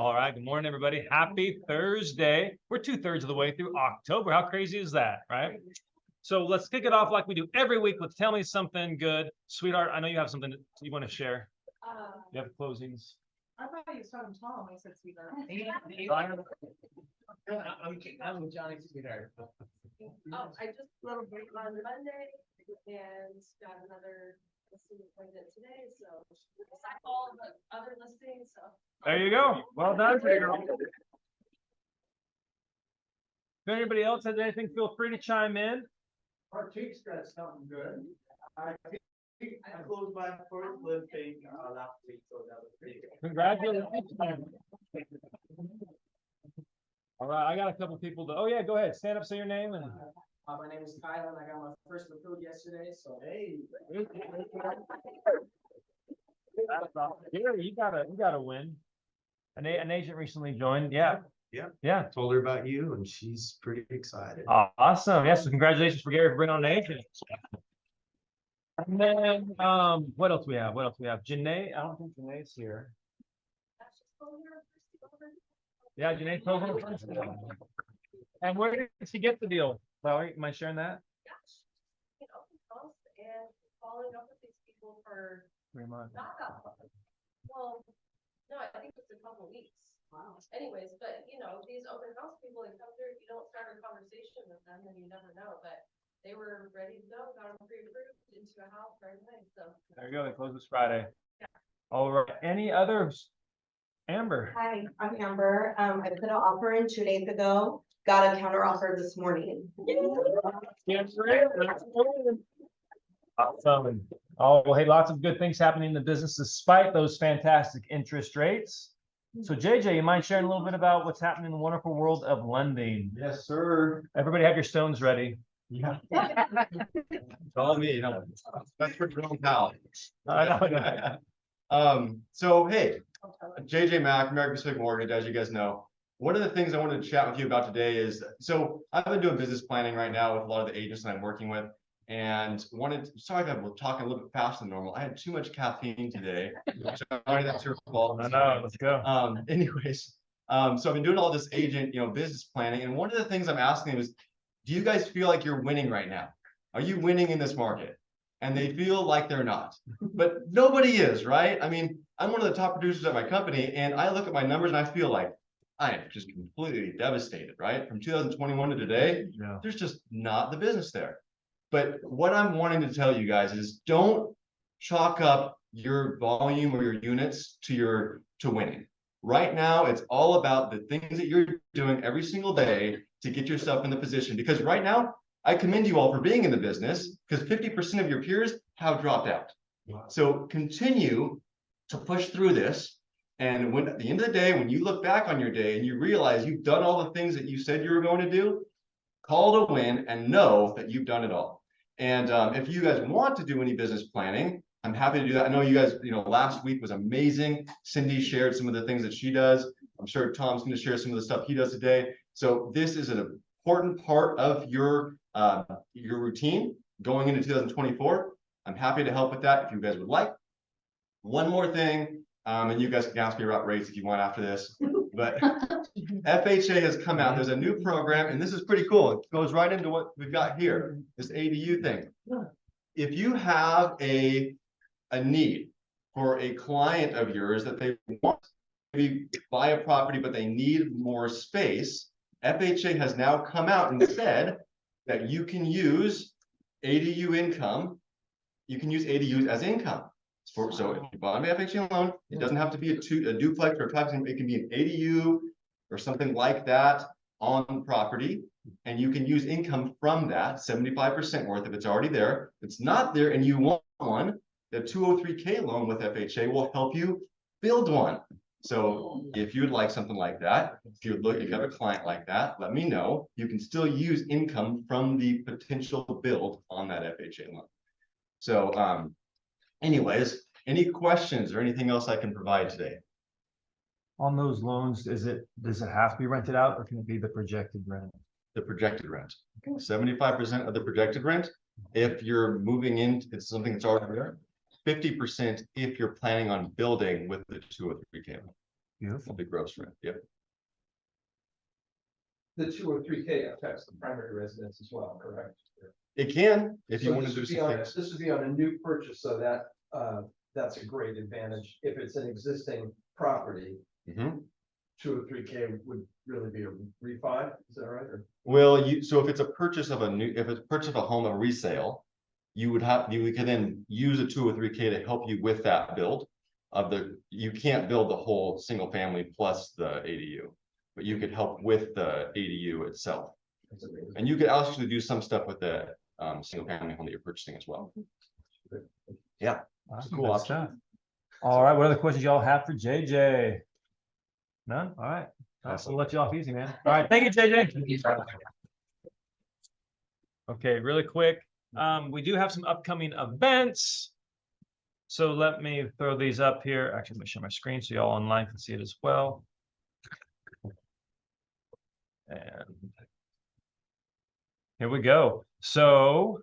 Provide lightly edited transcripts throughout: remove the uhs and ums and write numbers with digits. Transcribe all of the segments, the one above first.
All right. Good morning, everybody. Happy Thursday. We're 2/3 of the way through October. How crazy is that, right? So let's kick it off like we do every week with tell me something good. Sweetheart, I know you have something you want to share. You have closings. I thought he was talking to Tom. I said sweetheart. I'm with Johnny's sweetheart. Oh, I just little break on Monday and got another listing appointment today, so all the other listings, so. There you go. Well done, girl. If anybody else has anything, feel free to chime in. Our cheeks got something good. I closed my first listing last week, so that was pretty good. Congratulations. All right, I got a couple people oh yeah, go ahead. Stand up, say your name and My name is Kyle, and I got my first approved yesterday, so hey. Here, you gotta win. An agent recently joined. Yeah. Yeah. Told her about you and she's pretty excited. Awesome. Yes, so congratulations for Gary for bringing on an agent. And then what else we have? Janae, I don't think Janae's here. Yeah, Janae told her first. And where did she get the deal? Valerie, am I sharing that? And following up with these people for 3 months. not that long. Well, no, I think it's a couple weeks. Wow. Anyways, but these open house people, they come through, if you don't start a conversation with them, then you never know, but they were ready to go, got them pre-approved into a house right away, so. There you go, they close this Friday. Yeah. All right, any others? Amber. Hi, I'm Amber. I put an offer in 2 days ago, got a counter offer this morning. Awesome. Oh, well, hey, lots of good things happening in the business despite those fantastic interest rates. So JJ, you mind sharing a little bit about what's happening in the wonderful world of lending? Yes, sir. Everybody have your stones ready. Yeah. Follow me, that's for your own pal. So hey, JJ Mack, American Pacific Mortgage, as you guys know. One of the things I wanted to chat with you about today is, so I've been doing business planning right now with a lot of the agents that I'm working with, and sorry if I'm talking a little bit faster than normal. I had too much caffeine today. Sorry, that's your fault. I know, let's go. Anyways, so I've been doing all this agent, business planning, and one of the things I'm asking them is, do you guys feel like you're winning right now? Are you winning in this market? And they feel like they're not, but nobody is, right? I mean, I'm one of the top producers at my company, and I look at my numbers and I feel like I am just completely devastated, right? From 2021 to today, there's just not the business there. But what I'm wanting to tell you guys is don't chalk up your volume or your units to winning. Right now, it's all about the things that you're doing every single day to get yourself in the position. Because right now, I commend you all for being in the business, because 50% of your peers have dropped out. Wow. So continue to push through this. And when at the end of the day, when you look back on your day and you realize you've done all the things that you said you were going to do, call it a win and know that you've done it all. And if you guys want to do any business planning, I'm happy to do that. I know you guys, last week was amazing. Cindy shared some of the things that she does. I'm sure Tom's going to share some of the stuff he does today. So this is an important part of your routine going into 2024. I'm happy to help with that if you guys would like. One more thing, and you guys can ask me about rates if you want after this, but FHA has come out. There's a new program, and this is pretty cool. It goes right into what we've got here, this ADU thing. If you have a need for a client of yours that they want to maybe buy a property, but they need more space, FHA has now come out and said that you can use ADU income. You can use ADUs as income. So if you buy an FHA loan, it doesn't have to be a duplex or a type. It can be an ADU or something like that on property, and you can use income from that 75% worth if it's already there. If it's not there and you want one, the 203K loan with FHA will help you build one. So if you'd like something like that, if you have a client like that, let me know. You can still use income from the potential build on that FHA loan. So anyways, any questions or anything else I can provide today? On those loans, does it have to be rented out, or can it be the projected rent? The projected rent. 75% of the projected rent. If you're moving in, it's something that's already there. 50% if you're planning on building with the 203K. Beautiful. The gross rent, yep. The 2 or 3K affects the primary residence as well, correct? It can, if you So want to this do would be on- something. This would be on a new purchase, so that, that's a great advantage. If it's an existing property, Mhm. 2 or 3K would really be a refi, is that right? Or- Well, so if it's a purchase of if it's purchase of a home of resale, you can then use a 2 or 3K to help you with that build you can't build the whole single family plus the ADU, but you could help with the ADU itself. That's amazing. And you could actually do some stuff with the single family home that you're purchasing as well. Yeah. Awesome, Cool good option. stuff. All right, what other questions y'all have for JJ? None? All right. Awesome. We'll let you off easy, man. All right, thank you, JJ. Okay, really quick, we do have some upcoming events. So let me throw these up here. Actually, let me share my screen so y'all online can see it as well. And here we go. So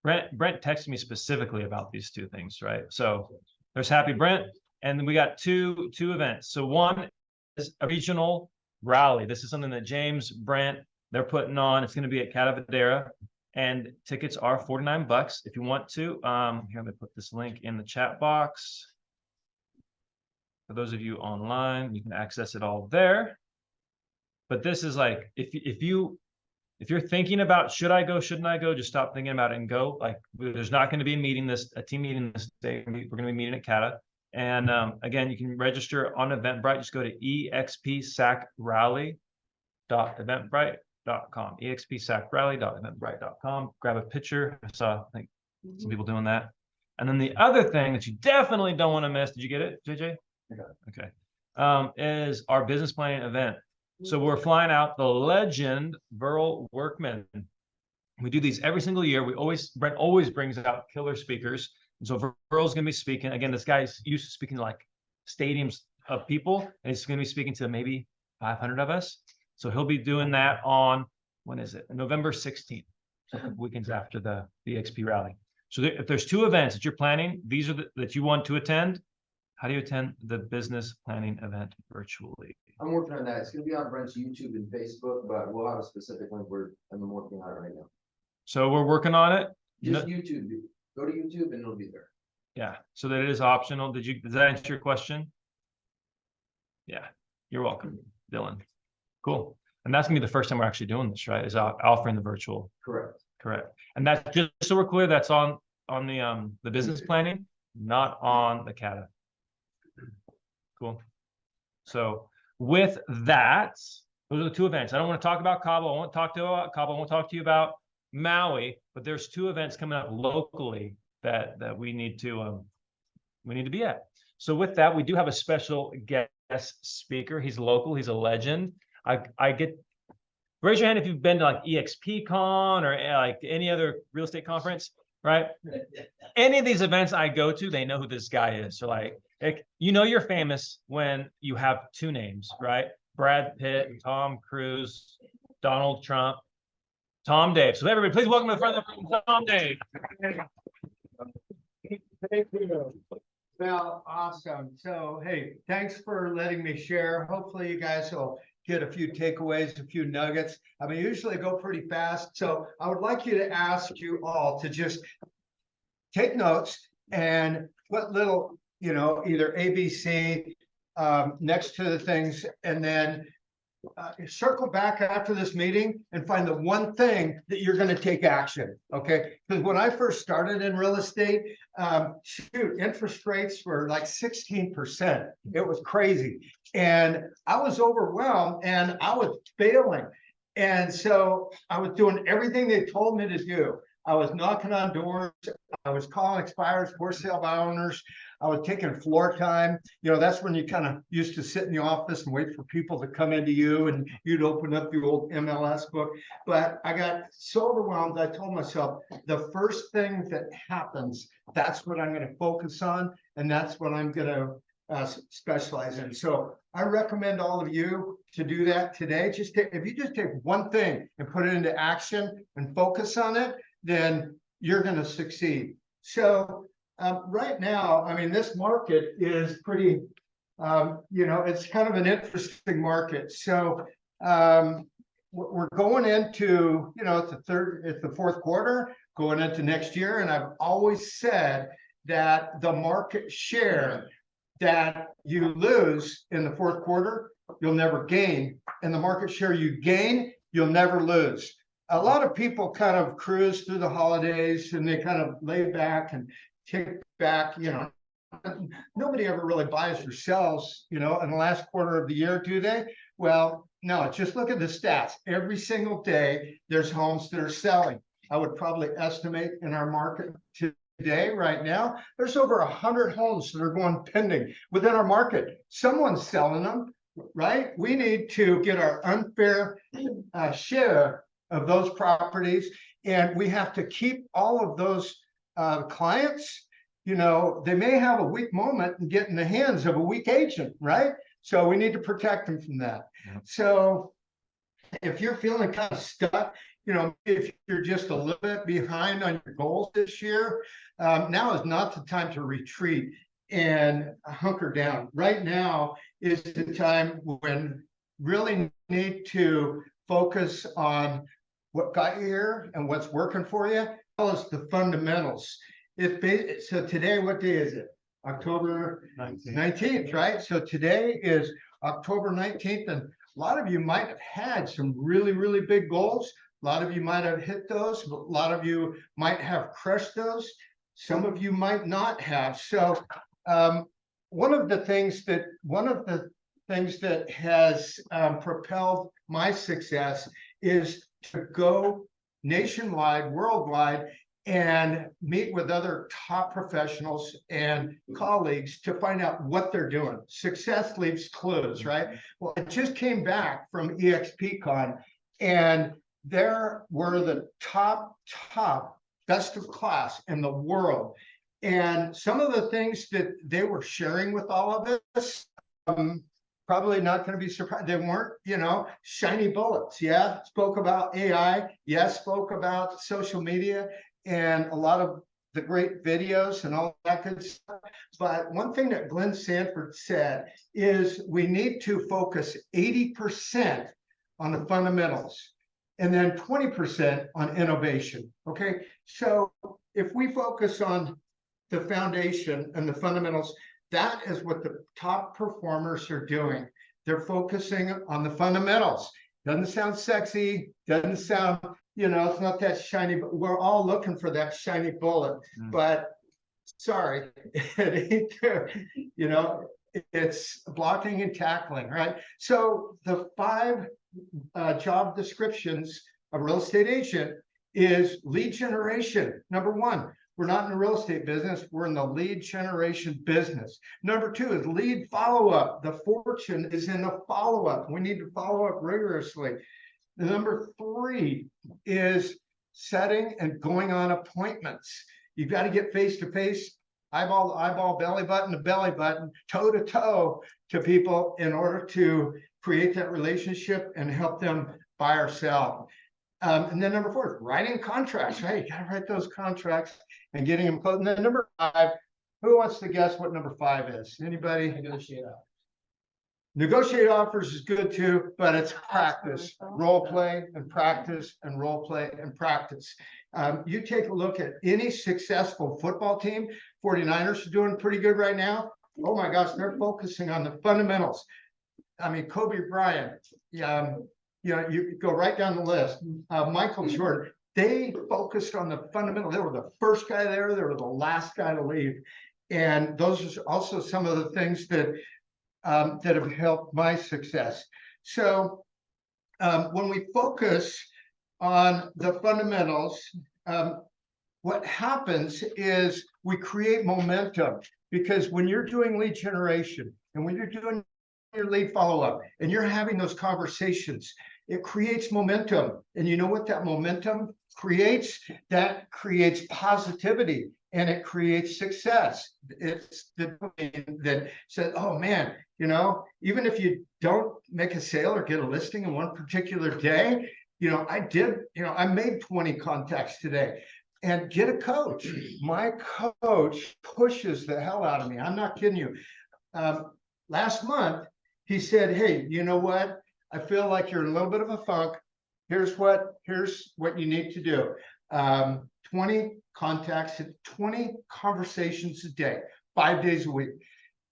Brent texted me specifically about these two things, right? So there's Happy Brent, and then we got two events. So one is a regional rally. This is something that James, Brent, they're putting on. It's going to be at Catavadera, and tickets are $49 if you want to. Here, let me put this link in the chat box. For those of you online, you can access it all there. But this is like, if you're thinking about should I go, shouldn't I go, just stop thinking about it and go. Like, there's not going to be a team meeting this day. We're going to be meeting at Cata. And again, you can register on Eventbrite. Just go to expsacrally.eventbrite.com. expsacrally.eventbrite.com. Grab a picture. I saw, I think, some people doing that. And then the other thing that you definitely don't want to miss, did you get it, JJ? I got it. Okay. Is our business planning event. So we're flying out the legend Burl Workman. We do these every single year. Brent always brings out killer speakers. And so Burl's going to be speaking. Again, this guy's used to speaking to like stadiums of people, and he's going to be speaking to maybe 500 of us. So he'll be doing that on, when is it? November 16th, so a couple weekends after the EXP rally. So if there's two events that you're planning, these are that you want to attend. How do you attend the business planning event virtually? I'm working on that. It's gonna be on Brent's YouTube and Facebook, but we'll have a specific link where I'm working on it right now. So we're working on it. Just YouTube, go to YouTube and it'll be there. Yeah, so that it is optional. Does that answer your question? Yeah, you're welcome, Dylan. Cool. And that's gonna be the first time we're actually doing this, right? Is offering the virtual. Correct. Correct. And that's just so we're clear, that's on the business planning, not on the CATA. Cool. So with that, those are the two events. I don't want to talk about Cabo. I won't talk to you about Cabo. I won't talk to you about Maui, but there's two events coming up locally that we need to be at. So with that, we do have a special guest speaker. He's local. He's a legend. Raise your hand if you've been to like EXP Con or like any other real estate conference, right? Any of these events I go to, they know who this guy is. So like you know you're famous when you have two names, right? Brad Pitt, Tom Cruise, Donald Trump, Tom Dave. So everybody, please welcome to the front of the room, Tom Dave. Thank you. Well, awesome. So, hey, thanks for letting me share. Hopefully you guys will get a few takeaways, a few nuggets. I mean, usually I go pretty fast. So I would like you to ask you all to just take notes and put little, either ABC next to the things, and then circle back after this meeting and find the one thing that you're going to take action. Okay. Because when I first started in real estate, interest rates were like 16%. It was crazy. And I was overwhelmed and I was failing. And so I was doing everything they told me to do. I was knocking on doors. I was calling expireds, for sale by owners. I was taking floor time. That's when you kind of used to sit in the office and wait for people to come into you, and you'd open up the old MLS book. But I got so overwhelmed, I told myself, the first thing that happens, that's what I'm going to focus on, and that's what I'm going to specialize in. So I recommend all of you to do that today. If you just take one thing and put it into action and focus on it, then you're going to succeed. So right now, I mean, this market is pretty It's kind of an interesting market. So, we're going into, it's the fourth quarter, going into next year. And I've always said that the market share that you lose in the fourth quarter, you'll never gain. And the market share you gain, you'll never lose. A lot of people kind of cruise through the holidays and they kind of lay back and kick back, nobody ever really buys or sells, in the last quarter of the year, do they? Well, no, just look at the stats. Every single day, there's homes that are selling. I would probably estimate in our market today, right now, there's over 100 homes that are going pending within our market. Someone's selling them, right? We need to get our unfair share of those properties, and we have to keep all of those clients. They may have a weak moment and get in the hands of a weak agent, right? So we need to protect them from that. Yeah. So if you're feeling kind of stuck, if you're just a little bit behind on your goals this year, now is not the time to retreat and hunker down. Right now is the time when really need to focus on what got you here and what's working for you, as well as the fundamentals. So today, what day is it? October 19th, right? So today is October 19th, and a lot of you might have had some really, really big goals. A lot of you might have hit those, but a lot of you might have crushed those. Some of you might not have. So one of the things that has propelled my success is to go nationwide, worldwide, and meet with other top professionals and colleagues to find out what they're doing. Success leaves clues, right? Well, I just came back from EXPCon, and there were the top best of class in the world. And some of the things that they were sharing with all of us, probably not going to be surprised. They weren't, shiny bullets. Yeah, spoke about AI. Yes, spoke about social media and a lot of the great videos and all that good stuff. But one thing that Glenn Sanford said is we need to focus 80% on the fundamentals and then 20% on innovation. Okay, so if we focus on the foundation and the fundamentals, that is what the top performers are doing. They're focusing on the fundamentals. Doesn't sound sexy, doesn't sound, it's not that shiny, but we're all looking for that shiny bullet. But sorry, it ain't there. It's blocking and tackling, right? So the 5 job descriptions of a real estate agent is lead generation. Number 1, we're not in the real estate business. We're in the lead generation business. Number 2 is lead follow-up. The fortune is in the follow-up. We need to follow up rigorously. The number 3 is setting and going on appointments. You've got to get face-to-face, eyeball to eyeball, belly button to belly button, toe to toe to people in order to create that relationship and help them buy or sell. And then number 4 is writing contracts, right? You got to write those contracts and getting them closed. And then number 5, who wants to guess what number 5 is? Anybody? Negotiate offers is good too, but it's practice, role play and practice and role play and practice. You take a look at any successful football team. 49ers are doing pretty good right now. Oh my gosh, they're focusing on the fundamentals. I mean, Kobe Bryant, you go right down the list. Michael Jordan, they focused on the fundamentals. They were the first guy there. They were the last guy to leave. And those are also some of the things that have helped my success. So when we focus on the fundamentals, what happens is we create momentum, because when you're doing lead generation and when you're doing your lead follow-up and you're having those conversations, it creates momentum. And you know what that momentum creates? That creates positivity and it creates success. It's the that said, oh man, even if you don't make a sale or get a listing in one particular day, I made 20 contacts today. And get a coach. My coach pushes the hell out of me. I'm not kidding you. last month, he said, hey, you know what? I feel like you're in a little bit of a funk. Here's what you need to do. 20 contacts, 20 conversations a day, 5 days a week.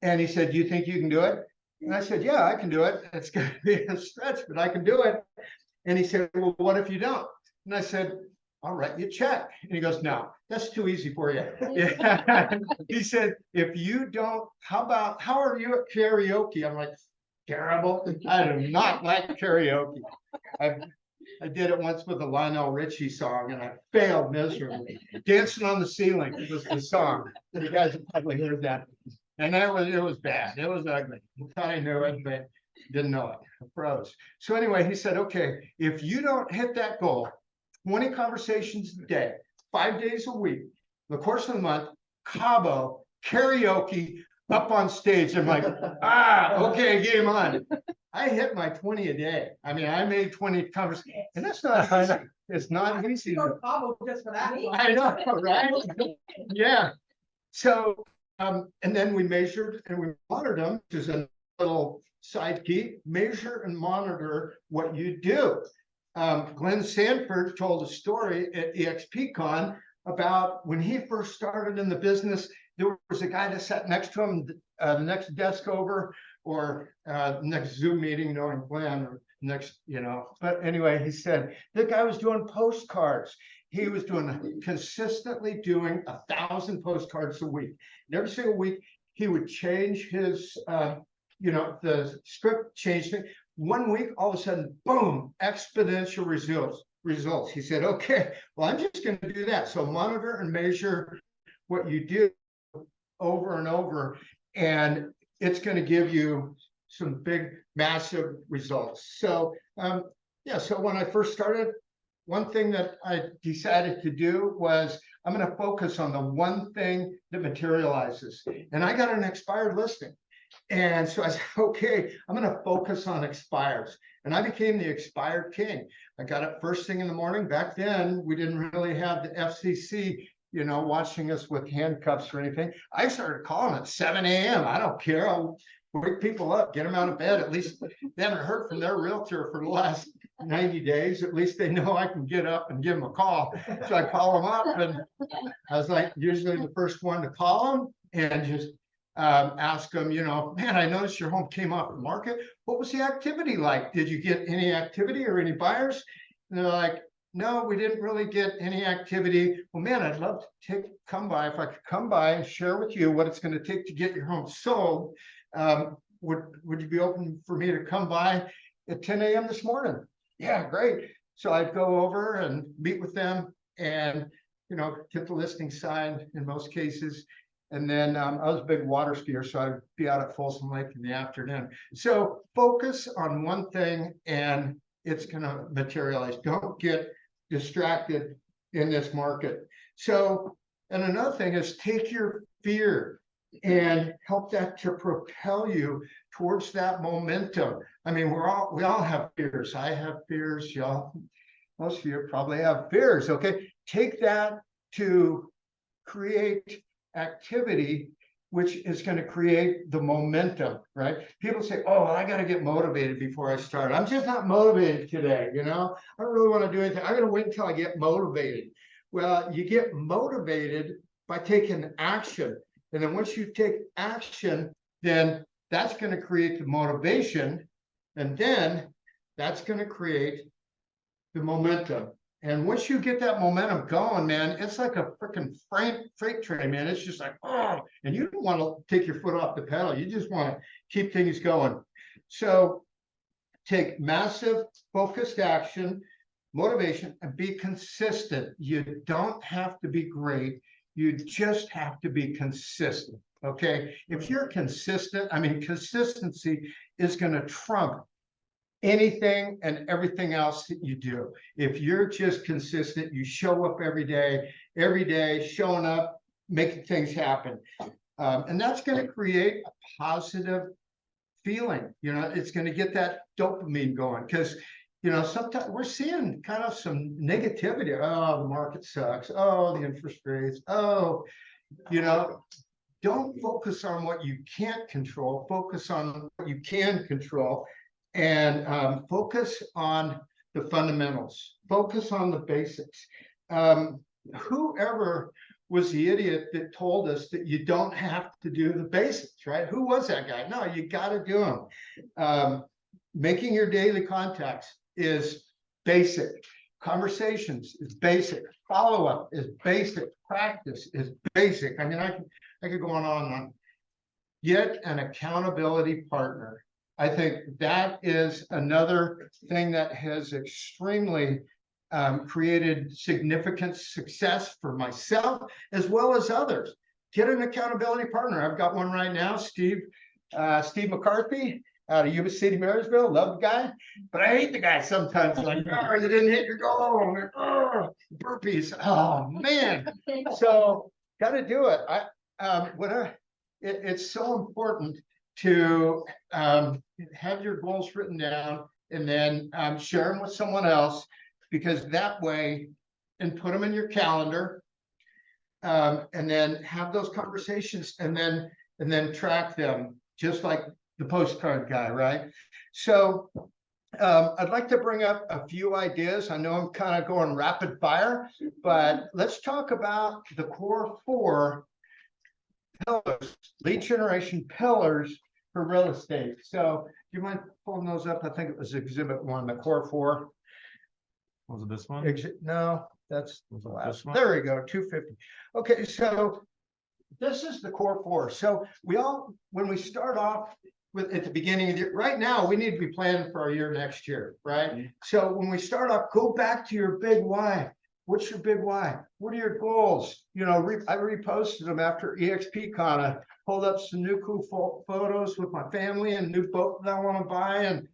And he said, do you think you can do it? And I said, yeah, I can do it. It's going to be a stretch, but I can do it. And he said, well, what if you don't? And I said, I'll write you a check. And he goes, no, that's too easy for you. Yeah. He said, if you don't, how are you at karaoke? I'm like, terrible. I do not like karaoke. I did it once with a Lionel Richie song and I failed miserably. Dancing on the Ceiling was the song. You guys have probably heard that. And it was bad. It was ugly. I thought I knew it, but didn't know it. I froze. So anyway, he said, okay, if you don't hit that goal, 20 conversations a day, 5 days a week, the course of the month, Cabo, karaoke, up on stage. I'm like, okay, game on. I hit my 20 a day. I mean, I made 20 conversations, and that's not easy. It's not easy. Just for that. I know, right? Yeah. So, and then we measured and we monitored them, which is a little side key, measure and monitor what you do. Glenn Sanford told a story at EXPCon about when he first started in the business, there was a guy that sat next to him, the next desk over, or next Zoom meeting, knowing Glenn, or next, but anyway, he said, the guy was doing postcards. He was consistently doing 1,000 postcards a week. And every single week, he would change his, the script changed it. 1 week, all of a sudden, boom, exponential results. He said, okay, well, I'm just going to do that. So monitor and measure what you do over and over, and it's going to give you some big, massive results. So, so when I first started, one thing that I decided to do was I'm going to focus on the one thing that materializes. And I got an expired listing. And so I said, okay, I'm going to focus on expires. And I became the expired king. I got up first thing in the morning. Back then, we didn't really have the FCC, watching us with handcuffs or anything. I started calling at 7 a.m. I don't care. I'll wake people up, get them out of bed. At least they haven't heard from their realtor for the last 90 days. At least they know I can get up and give them a call. So I call them up, and I was like usually the first one to call them and just ask them, man, I noticed your home came off the market. What was the activity like? Did you get any activity or any buyers? And they're like, no, we didn't really get any activity. Well, man, I'd love to come by. If I could come by and share with you what it's going to take to get your home sold, would you be open for me to come by at 10 a.m. this morning? Yeah, great. So I'd go over and meet with them and, get the listing signed in most cases. And then I was a big water skier, so I'd be out at Folsom Lake in the afternoon. So focus on one thing and it's going to materialize. Don't get distracted in this market. So, and another thing is take your fear and help that to propel you towards that momentum. I mean, we all have fears. I have fears, y'all. Most of you probably have fears. Okay, take that to create activity, which is going to create the momentum, right? People say, oh, I got to get motivated before I start. I'm just not motivated today. I don't really want to do anything. I'm going to wait until I get motivated. Well, you get motivated by taking action. And then once you take action, then that's going to create the motivation. And then that's going to create the momentum. And once you get that momentum going, man, it's like a freaking freight train, man. It's just like, oh, and you don't want to take your foot off the pedal. You just want to keep things going. So take massive focused action, motivation, and be consistent. You don't have to be great. You just have to be consistent. Okay. If you're consistent, consistency is going to trump anything and everything else that you do. If you're just consistent, you show up every day, showing up, making things happen. And that's going to create a positive feeling. It's going to get that dopamine going because, sometimes we're seeing kind of some negativity. Oh, the market sucks. Oh, the interest rates. Oh, don't focus on what you can't control, focus on what you can control. And focus on the fundamentals, focus on the basics. Whoever was the idiot that told us that you don't have to do the basics, right? Who was that guy? No, you got to do them. Making your daily contacts is basic. Conversations is basic. Follow-up is basic. Practice is basic. I mean, I could go on and on. Get an accountability partner. I think that is another thing that has extremely created significant success for myself as well as others. Get an accountability partner. I've got one right now, Steve McCarthy out of Yuba City, Marysville. Love the guy, but I hate the guy sometimes. Like, oh, you didn't hit your goal. I'm like, oh, burpees. Oh man. So got to do it. It's so important to have your goals written down and then share them with someone else, because that way, and put them in your calendar, and then have those conversations and then track them, just like the postcard guy, right? So I'd like to bring up a few ideas. I know I'm kind of going rapid fire, but let's talk about the core 4 pillars, lead generation pillars for real estate. So do you mind pulling those up? I think it was exhibit 1, the core 4. Was it this one? No, that's Was the it last this one. one? There we go, 250. Okay, so this is the core 4. So when we start off with at the beginning of the year, right now, we need to be planning for our year next year, right? So when we start off, go back to your big why. What's your big why? What are your goals? You know, I reposted them after EXPCon. I pulled up some new cool photos with my family and new boat that I want to buy and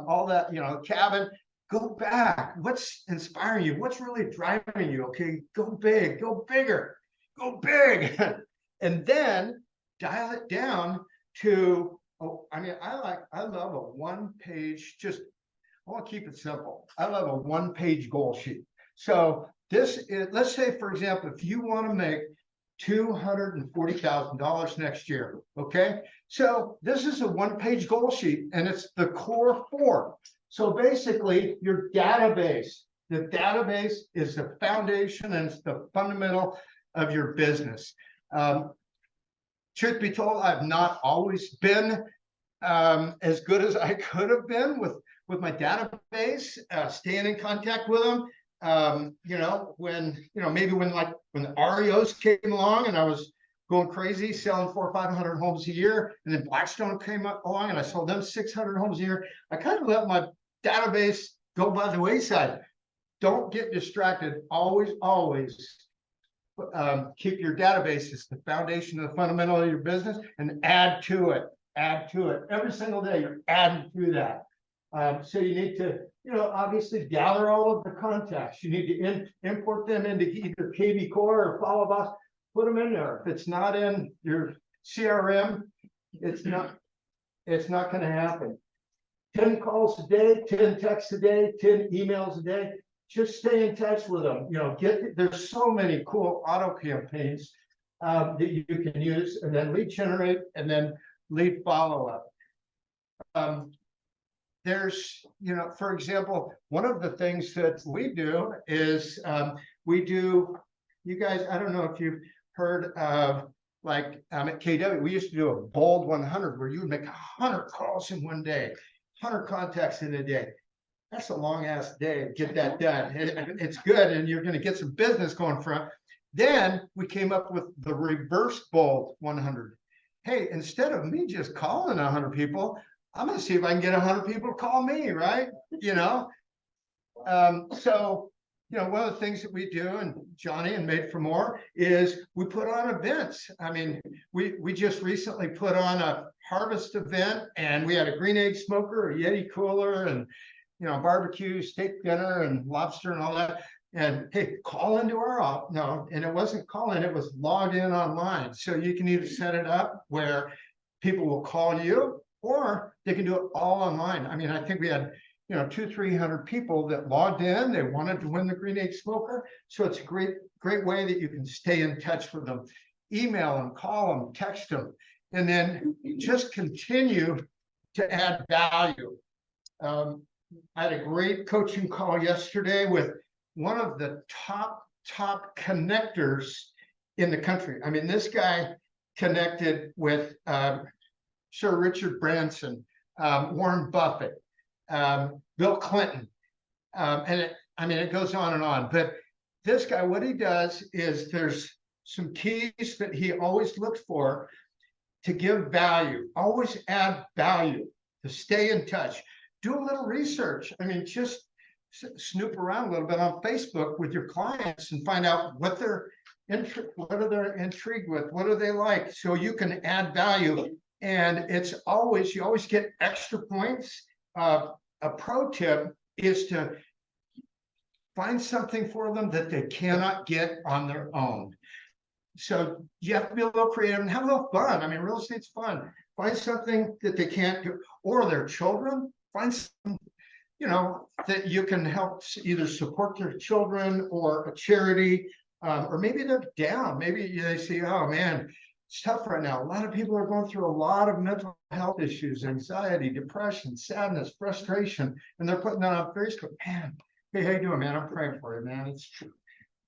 all that, you know, cabin. Go back. What's inspiring you? What's really driving you? Okay, go big, go bigger, go big. And then dial it down to, I love a 1-page, I want to keep it simple. I love a 1-page goal sheet. So this is, let's say, for example, if you want to make $240,000 next year, okay? So this is a 1-page goal sheet, and it's the core 4. So basically, your database, the database is the foundation and it's the fundamental of your business. Truth be told, I've not always been as good as I could have been with my database, staying in contact with them. Maybe when the REOs came along and I was going crazy, selling 400 or 500 homes a year, and then Blackstone came along and I sold them 600 homes a year. I kind of let my database go by the wayside. Don't get distracted. Always keep your database as the foundation of the fundamental of your business, and add to it every single day. You're adding to that. So you need to, obviously gather all of the contacts. You need to import them into either KB Core or Follow Boss. Put them in there. If it's not in your CRM, it's not going to happen. 10 calls a day, 10 texts a day, 10 emails a day. Just stay in touch with them. There's so many cool auto campaigns that you can use, and then lead generate, and then lead follow up. There's, for example, one of the things that we do is you guys, I don't know if you've heard of, like at KW, we used to do a bold 100 where you would make 100 calls in one day, 100 contacts in a day. That's a long ass day to get that done. It's good, and you're going to get some business going from. Then we came up with the reverse bold 100. Hey, instead of me just calling 100 people, I'm going to see if I can get 100 people to call me, right? So, one of the things that we do, and Johnny and Made for More, is we put on events. I mean, we just recently put on a harvest event, and we had a green egg smoker, a Yeti cooler, and barbecue, steak dinner, and lobster, and all that. And hey, call into our and it wasn't call in, it was logged in online. So you can either set it up where people will call you, or they can do it all online. I mean, I think we had 200-300 people that logged in. They wanted to win the green egg smoker. So it's a great way that you can stay in touch with them. email them, call them, text them, and then just continue to add value. I had a great coaching call yesterday with one of the top connectors in the country. I mean, this guy connected with Sir Richard Branson, Warren Buffett, Bill Clinton, and it goes on and on. But this guy, what he does is there's some keys that he always looks for to give value, always add value, to stay in touch. Do a little research. I mean, just snoop around a little bit on Facebook with your clients and find out what they're what are they intrigued with, what do they like, so you can add value. And it's always, you always get extra points. A pro tip is to find something for them that they cannot get on their own. So you have to be a little creative and have a little fun. I mean, real estate's fun. Find something that they can't do, or their children. Find something, you know, that you can help either support their children or a charity, or maybe they're down. Maybe they say, oh man, it's tough right now. A lot of people are going through a lot of mental health issues, anxiety, depression, sadness, frustration, and they're putting that on Facebook. Man, hey, how you doing, man? I'm praying for you, man. It's true.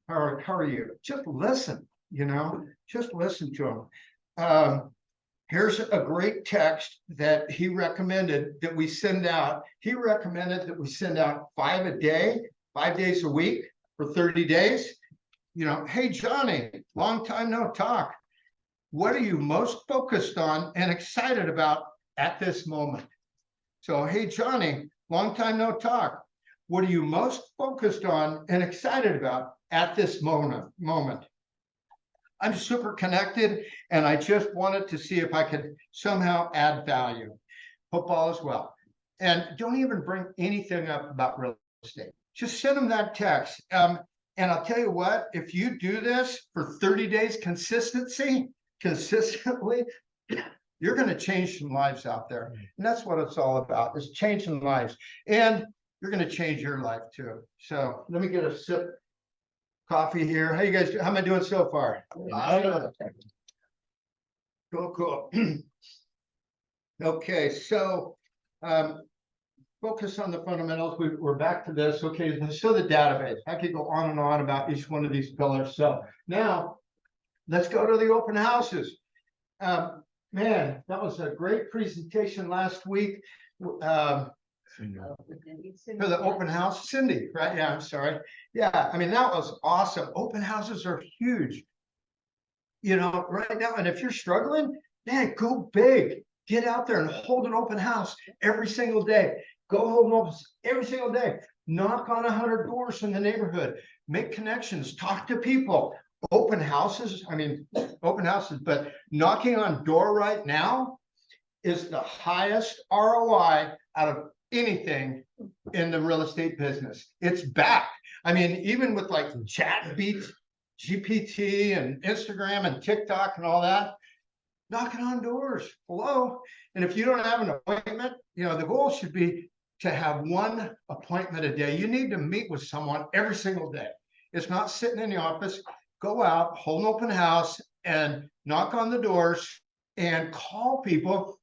How are you? Just listen, you know, just listen to them. Here's a great text that he recommended that we send out. He recommended that we send out 5 a day, 5 days a week for 30 days. You know, hey, Johnny, long time no talk. What are you most focused on and excited about at this moment? So, hey, Johnny, long time no talk. What are you most focused on and excited about at this moment? I'm super connected, and I just wanted to see if I could somehow add value. Football as well. And don't even bring anything up about real estate. Just send them that text. And I'll tell you what, if you do this for 30 days consistently, you're going to change some lives out there. And that's what it's all about, is changing lives. And you're going to change your life too. So let me get a sip coffee here. How you guys do? How am I doing so far? Cool. Okay, so focus on the fundamentals. We're back to this. Okay, so the database. I could go on and on about each one of these pillars. So now let's go to the open houses. Man, that was a great presentation last week. For the open house, Cindy, right? Yeah, I'm sorry. Yeah, I mean, that was awesome. Open houses are huge, you know, right now. And if you're struggling, man, go big. Get out there and hold an open house every single day. Go hold an open every single day. Knock on 100 doors in the neighborhood. Make connections. Talk to people. Open houses, but knocking on door right now is the highest ROI out of anything in the real estate business. It's back. I mean, even with like GPT and Instagram and TikTok and all that, knocking on doors. Hello. And if you don't have an appointment, you know, the goal should be to have 1 appointment a day. You need to meet with someone every single day. It's not sitting in the office. Go out, hold an open house, and knock on the doors and call people.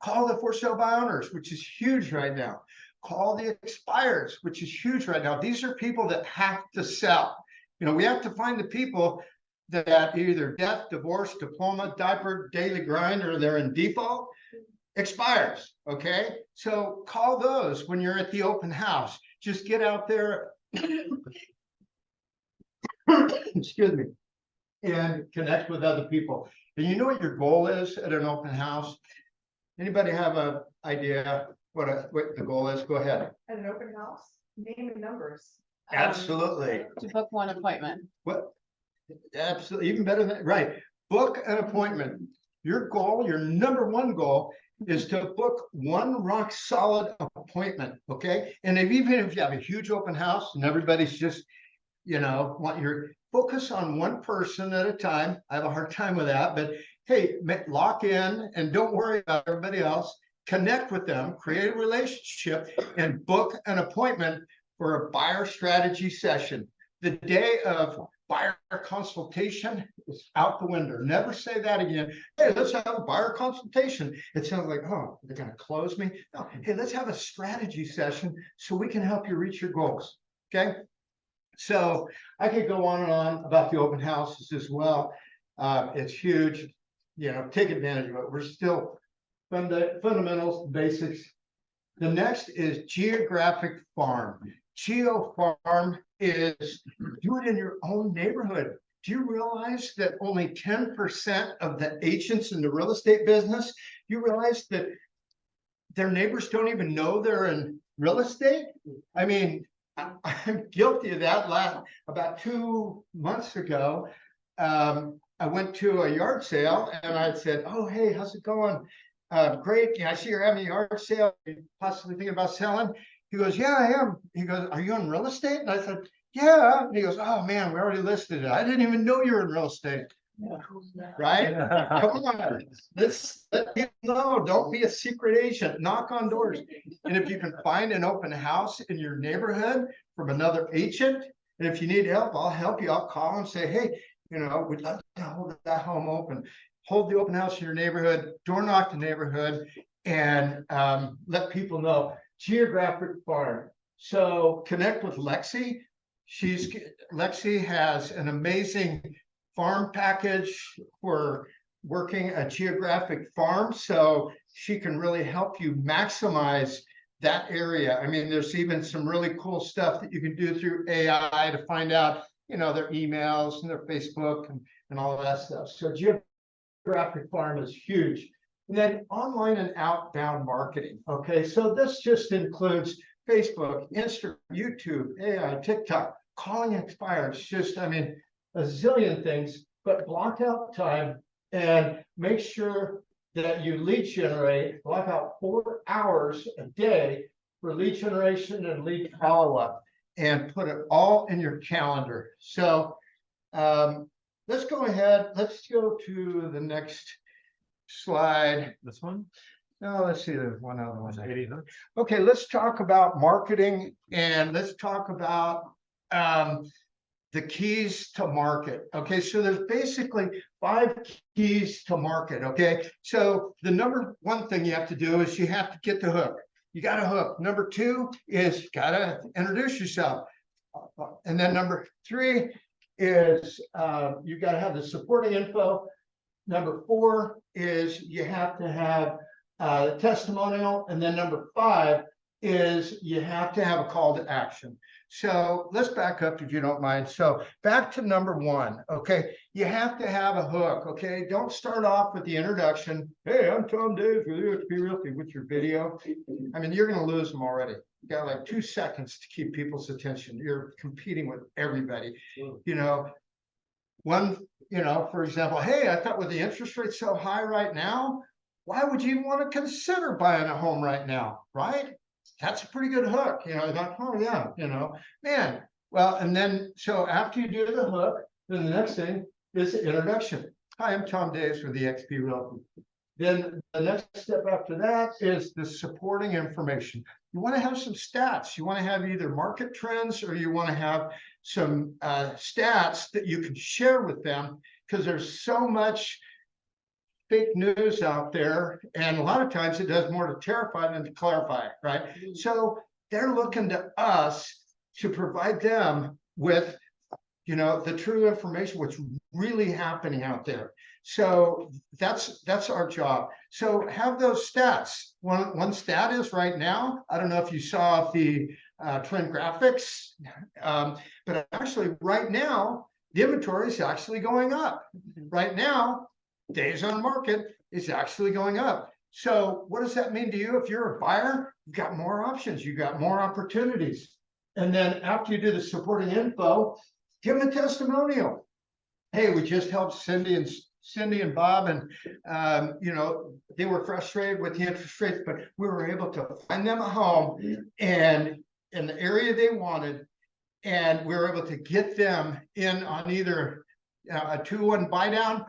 Call the for sale by owners, which is huge right now. Call the expireds, which is huge right now. These are people that have to sell. You know, we have to find the people that either death, divorce, diploma, diaper, daily grind, or they're in default. Expires, okay? So call those when you're at the open house. Just get out there, excuse me, and connect with other people. And you know what your goal is at an open house? Anybody have an idea what the goal is? Go ahead. At an open house, name and numbers. Absolutely. To book 1 appointment. What? Absolutely. Even better than, right. Book an appointment. Your goal, your number 1 goal is to book 1 rock solid appointment. Okay. And even if you have a huge open house and everybody's just, you know, want your focus on 1 person at a time. I have a hard time with that, but hey, lock in and don't worry about everybody else. Connect with them, create a relationship, and book an appointment for a buyer strategy session. The day of buyer consultation is out the window. Never say that again. Hey, let's have a buyer consultation. It sounds like, oh, they're gonna close me. No, hey, let's have a strategy session so we can help you reach your goals. Okay? So I could go on and on about the open houses as well. It's huge, you know, take advantage of it. We're still fundamentals, basics. The next is Geographic Farm. Geo Farm is do it in your own neighborhood. Do you realize that only 10% of the agents in the real estate business, you realize that their neighbors don't even know they're in real estate? I mean, I'm guilty of that. About 2 months ago, I went to a yard sale and I said, oh, hey, how's it going? Great. I see you're having a yard sale. You possibly thinking about selling? He goes, yeah, I am. He goes, are you in real estate? And I said, yeah. And he goes, oh man, we already listed it. I didn't even know you were in real estate. Right? Come on. Let's let people know. Don't be a secret agent. Knock on doors. And if you can find an open house in your neighborhood from another agent, and if you need help, I'll help you. I'll call and say, hey, you know, we'd love to hold that home open. Hold the open house in your neighborhood, door knock the neighborhood, and let people know. Geographic Farm. So connect with Lexi. Lexi has an amazing farm package for working a geographic farm. So she can really help you maximize that area. I mean, there's even some really cool stuff that you can do through AI to find out, you know, their emails and their Facebook and all of that stuff. So Geographic Farm is huge. And then online and outbound marketing. Okay, so this just includes Facebook, Instagram, YouTube, AI, TikTok, calling expires, just, I mean, a zillion things, but block out time and make sure that you lead generate, block out 4 hours a day for lead generation and lead follow-up and put it all in your calendar. So let's go ahead. Let's go to the next slide. This one? No, let's see, there's one other one. Okay, let's talk about marketing and let's talk about the keys to market. Okay, so there's basically 5 keys to market. Okay, so the number 1 thing you have to do is you have to get the hook. You got a hook. Number 2 is you gotta introduce yourself. And then number 3 is you gotta have the supporting info. Number 4 is you have to have a testimonial. And then number 5 is you have to have a call to action. So let's back up if you don't mind. So back to number 1. Okay, you have to have a hook. Okay, don't start off with the introduction. Hey, I'm Tom Dave with XP Realty with your video. I mean, you're going to lose them already. You got like 2 seconds to keep people's attention. You're competing with everybody. You know, for example, hey, I thought with the interest rate so high right now, why would you even want to consider buying a home right now, right? That's a pretty good hook. You know, I thought, oh yeah, man. Well, and then, so after you do the hook, then the next thing is the introduction. Hi, I'm Tom Davis with the XP Realty. Then the next step after that is the supporting information. You want to have some stats. You want to have either market trends or you want to have some stats that you can share with them because there's so much fake news out there. And a lot of times it does more to terrify than to clarify, right? So they're looking to us to provide them with, the true information, what's really happening out there. So that's our job. So have those stats. One stat is right now, I don't know if you saw the trend graphics, but actually right now, the inventory is actually going up. Right now, days on market is actually going up. So what does that mean to you? If you're a buyer, you've got more options, you've got more opportunities. And then after you do the supporting info, give them a testimonial. Hey, we just helped Cindy and Bob, and they were frustrated with the interest rates, but we were able to find them a home and in the area they wanted, and we were able to get them in on either a 2-1 buy down,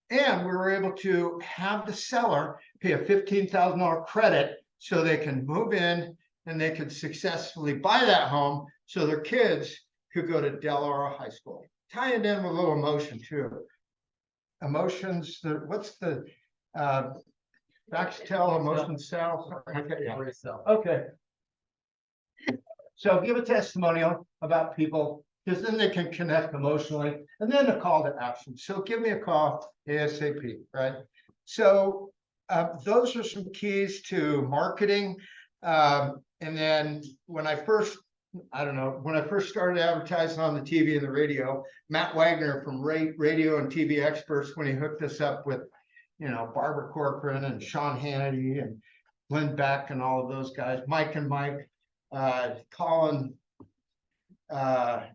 and we were able to have the seller pay a $15,000 credit so they can move in and they could successfully buy that home so their kids could go to Del Oro High School. tie it in with a little emotion too. Emotions, what's the, facts tell, emotions sell. Okay, yeah. Okay. So give a testimonial about people, because then they can connect emotionally, and then a call to action. So give me a call ASAP, right? So those are some keys to marketing. And then when I first started advertising on the TV and the radio, Matt Wagner from Radio and TV Experts, when he hooked us up with, Barbara Corcoran and Sean Hannity and Glenn Beck and all of those guys, Mike and Mike, Colin,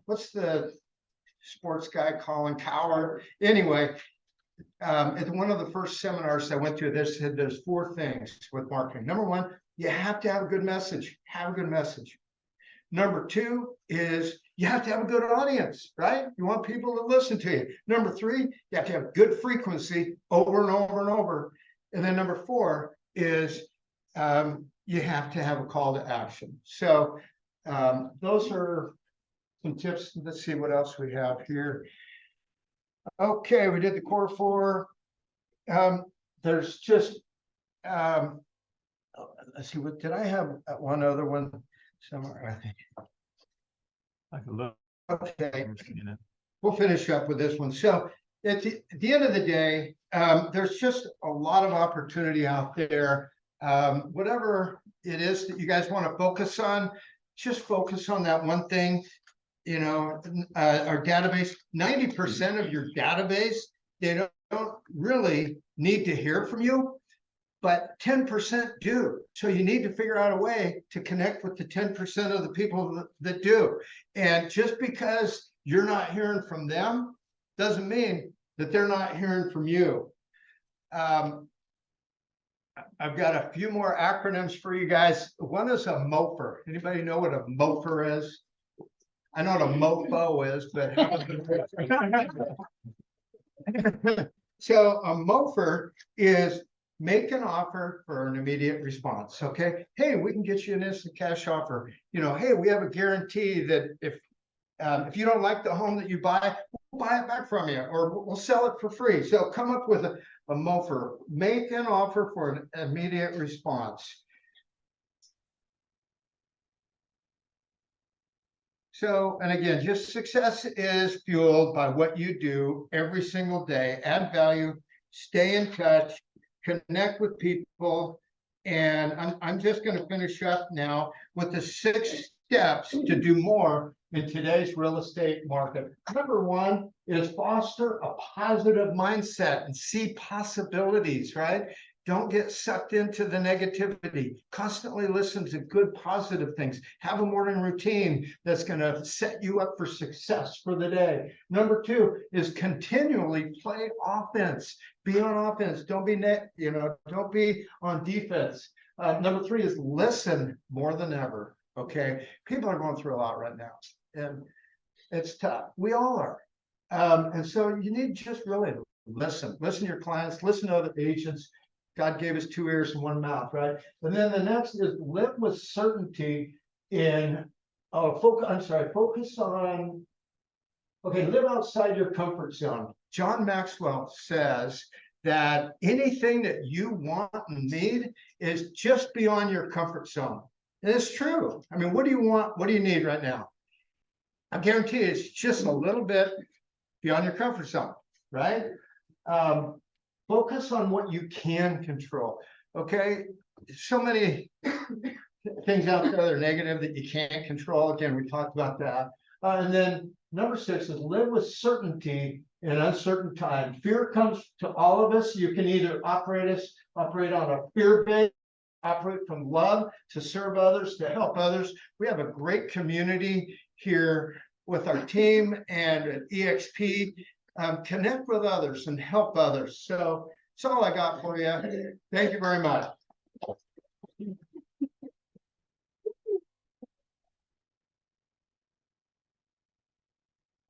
what's the sports guy, Colin Coward? Anyway, at one of the first seminars I went to, there's 4 things with marketing. Number 1, you have to have a good message. Have a good message. Number 2 is you have to have a good audience, right? You want people to listen to you. Number 3, you have to have good frequency over and over and over. And then number 4 is you have to have a call to action. So those are some tips. Let's see what else we have here. Okay, we did the core 4. There's just let's see, what did I have? One other one somewhere, I think. I can look. Okay, we'll finish up with this one. So at the end of the day, there's just a lot of opportunity out there. Whatever it is that you guys want to focus on, just focus on that one thing. Our database, 90% of your database, they don't really need to hear from you, but 10% do. So you need to figure out a way to connect with the 10% of the people that do. And just because you're not hearing from them doesn't mean that they're not hearing from you. I've got a few more acronyms for you guys. One is a MOFR. Anybody know what a MOFR is? I know what a mofo is, but so a MOFR is make an offer for an immediate response. Okay, hey, we can get you an instant cash offer. Hey, we have a guarantee that if you don't like the home that you buy, we'll buy it back from you, or we'll sell it for free. So come up with a MOFR. Make an offer for an immediate response. So, and again, just success is fueled by what you do every single day. Add value, stay in touch, connect with people. And I'm just going to finish up now with the 6 steps to do more in today's real estate market. Number 1 is foster a positive mindset and see possibilities, right? Don't get sucked into the negativity. Constantly listen to good, positive things. Have a morning routine that's going to set you up for success for the day. Number 2 is continually play offense. Be on offense. Don't be don't be on defense. Number 3 is listen more than ever. Okay, people are going through a lot right now, and it's tough. We all are, and so you need to just really listen. Listen to your clients. Listen to other agents. God gave us 2 ears and 1 mouth, right? And then the next is live with certainty in, focus on, live outside your comfort zone. John Maxwell says that anything that you want and need is just beyond your comfort zone. And it's true. I mean, what do you want? What do you need right now? I guarantee it's just a little bit beyond your comfort zone, right? Focus on what you can control. Okay, so many things out there that are negative that you can't control. Again, we talked about that. And then number 6 is live with certainty in uncertain times. Fear comes to all of us. You can either operate on a fear base, operate from love to serve others, to help others. We have a great community here with our team and at EXP. Connect with others and help others. So that's all I got for you. Thank you very much.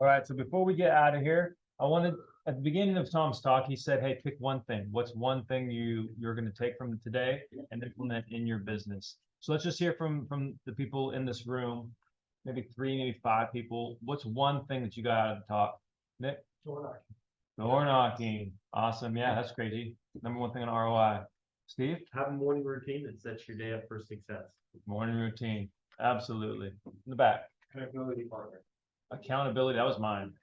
All right, so before we get out of here, I wanted, at the beginning of Tom's talk, he said, hey, pick one thing. What's one thing you're going to take from today and implement in your business? So let's just hear from the people in this room, maybe 3, maybe 5 people. What's one thing that you got out of the talk Nick? Door knocking. Awesome. Yeah, that's crazy. Number one thing on ROI. Steve? Have a morning routine that sets your day up for success. Morning routine. Absolutely. In the back. Accountability partner. Accountability. That was mine.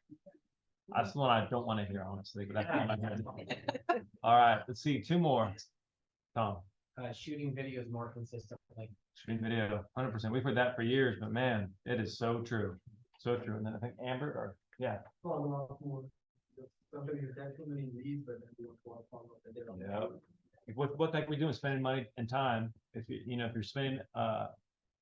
That's the one I don't want to hear, honestly, but that's in my head. All right, let's see. Two more. Tom, Shooting videos more consistently. screen video, 100%. We've heard that for years, but man, it is so true. So true. And then I think Amber, or yeah. Yeah. What the heck we doing spending money and time if if you're spending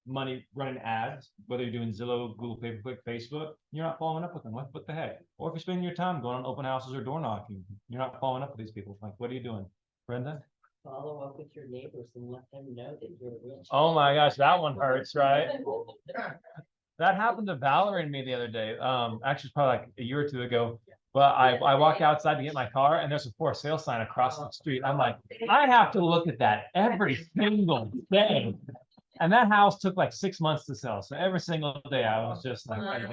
money running ads, whether you're doing Zillow, Google Pay per Click, Facebook, you're not following up with them. What the heck? Or if you're spending your time going on open houses or door knocking, you're not following up with these people. Like, what are you doing? Brenda? Follow up with your neighbors and let them know that you're rich. Oh my gosh, that one hurts, right? That happened to Valerie and me the other day. Actually, it's probably like a year or two ago. But I walk outside to get my car and there's a for sale sign across the street. I'm like, I have to look at that every single day. And that house took like 6 months to sell. So every single day I was just like, That's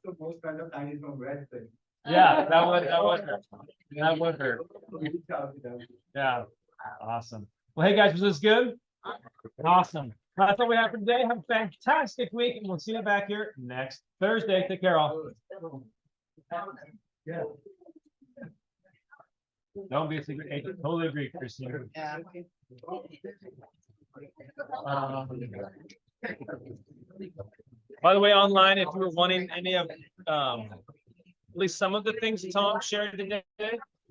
the most kind of time from red thing. yeah, that would hurt. Yeah, awesome. Well, hey guys, was this good? Awesome. That's all we have for today. Have a fantastic week, and we'll see you back here next Thursday. Take care, all. Yeah. Don't be a secret agent. Totally agree, Christine. By the way, online, if you were wanting any of, at least some of the things Tom shared today,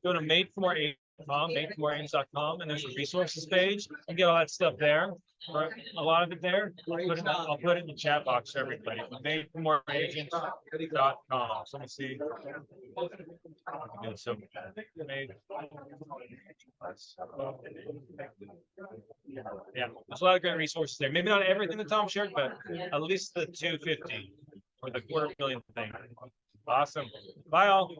go to madeformoreagents.com, and there's a resources page. You get all that stuff there, or a lot of it there. I'll put it in the chat box for everybody. madeformoreagents.com. So let me see. Yeah, so yeah, there's a lot of great resources there. Maybe not everything that Tom shared, but at least the 250 or the $250,000 thing. Awesome. Bye all.